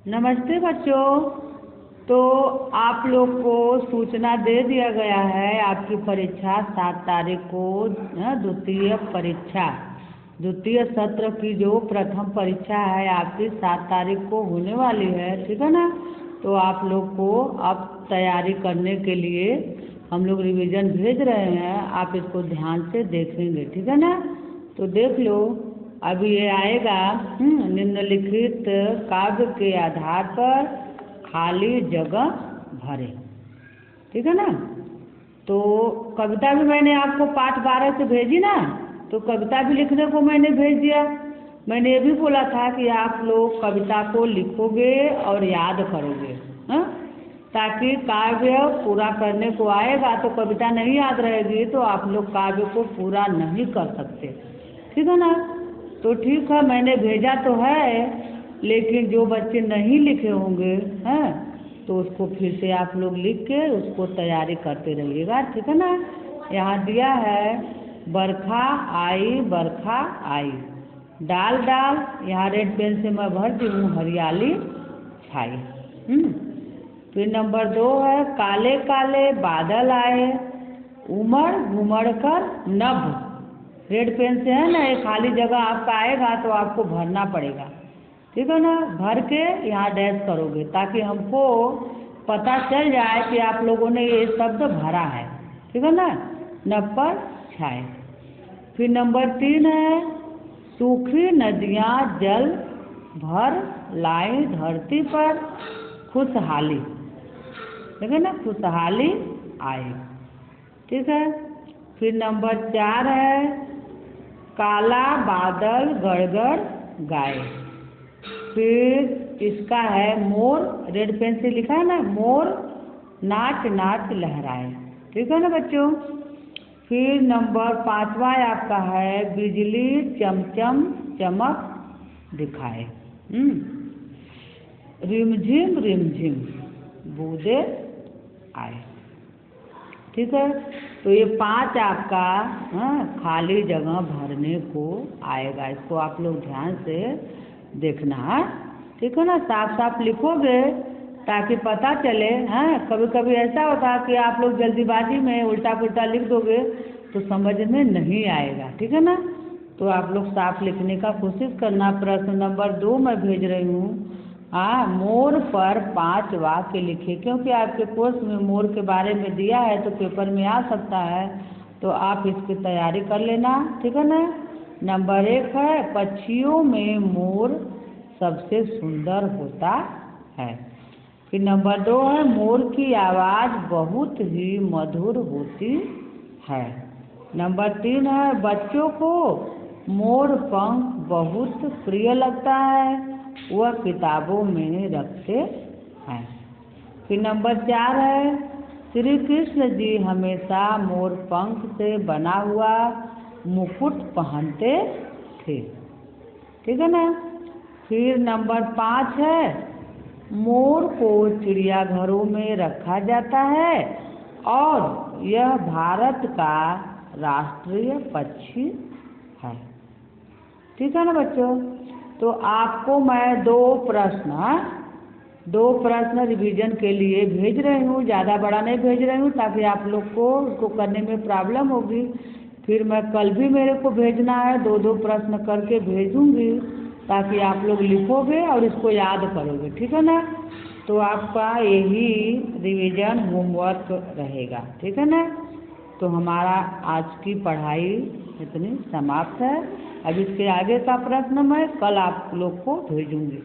नमस्ते बच्चों। तो आप लोग को सूचना दे दिया गया है आपकी परीक्षा 7 तारीख को द्वितीय परीक्षा द्वितीय सत्र की जो प्रथम परीक्षा है आपकी 7 तारीख को होने वाली है, ठीक है ना। तो आप लोग को अब तैयारी करने के लिए हम लोग रिवीजन भेज रहे हैं, आप इसको ध्यान से देखेंगे, ठीक है ना। तो देख लो, अभी ये आएगा निम्नलिखित काव्य के आधार पर खाली जगह भरें, ठीक है ना। तो कविता भी मैंने आपको पाठ 12 से भेजी ना, तो कविता भी लिखने को मैंने भेज दिया। मैंने ये भी बोला था कि आप लोग कविता को लिखोगे और याद करोगे, हाँ, ताकि काव्य पूरा करने को आएगा तो कविता नहीं याद रहेगी तो आप लोग काव्य को पूरा नहीं कर सकते, ठीक है ना। तो ठीक है, मैंने भेजा तो है, लेकिन जो बच्चे नहीं लिखे होंगे हैं तो उसको फिर से आप लोग लिख के उसको तैयारी करते रहिएगा, ठीक है ना। यहाँ दिया है बरखा आई, डाल डाल, यहाँ रेड पेन से मैं भरती हूँ हरियाली छाई। फिर नंबर 2 है काले काले बादल आए, उमड़ घुमड़ कर नभ। रेड पेन से है ना, एक खाली जगह आपका आएगा तो आपको भरना पड़ेगा, ठीक है ना। भर के यहाँ डैश करोगे ताकि हमको पता चल जाए कि आप लोगों ने ये शब्द भरा है, ठीक है ना। नभ पर छाए। फिर नंबर 3 है सूखी नदियाँ जल भर लाई धरती पर खुशहाली, ठीक है ना, खुशहाली आए, ठीक है। फिर नंबर 4 है काला बादल गड़गड़ गाए। फिर इसका है मोर, रेड पेन से लिखा है ना, मोर नाच नाच लहराए, ठीक है ना बच्चों। फिर नंबर 5वां आपका है बिजली चमचम चमक दिखाए, रिमझिम बूंदे आए, ठीक है। तो ये 5 आपका खाली जगह भरने को आएगा, इसको आप लोग ध्यान से देखना है, ठीक है ना। साफ साफ लिखोगे ताकि पता चले। कभी कभी ऐसा होता है कि आप लोग जल्दीबाजी में उल्टा पुल्टा लिख दोगे तो समझ में नहीं आएगा, ठीक है ना। तो आप लोग साफ लिखने का कोशिश करना। प्रश्न नंबर 2 मैं भेज रही हूँ, मोर पर 5 वाक्य लिखे, क्योंकि आपके कोर्स में मोर के बारे में दिया है तो पेपर में आ सकता है, तो आप इसकी तैयारी कर लेना, ठीक है ना। नंबर 1 है पक्षियों में मोर सबसे सुंदर होता है। फिर नंबर 2 है मोर की आवाज़ बहुत ही मधुर होती है। नंबर 3 है बच्चों को मोर पंख बहुत प्रिय लगता है, वह किताबों में रखते हैं। फिर नंबर 4 है श्री कृष्ण जी हमेशा मोर पंख से बना हुआ मुकुट पहनते थे, ठीक है ना। फिर नंबर 5 है मोर को चिड़ियाघरों में रखा जाता है और यह भारत का राष्ट्रीय पक्षी है, ठीक है ना बच्चों। तो आपको मैं 2 प्रश्न रिवीजन के लिए भेज रही हूँ, ज़्यादा बड़ा नहीं भेज रही हूँ ताकि आप लोग को उसको करने में प्रॉब्लम होगी। फिर मैं कल भी मेरे को भेजना है, 2 प्रश्न करके भेजूँगी ताकि आप लोग लिखोगे और इसको याद करोगे, ठीक है ना। तो आपका यही रिवीजन होमवर्क रहेगा, ठीक है ना। तो हमारा आज की पढ़ाई इतनी समाप्त है। अब इसके आगे का प्रश्न मैं कल आप लोग को भेजूँगी।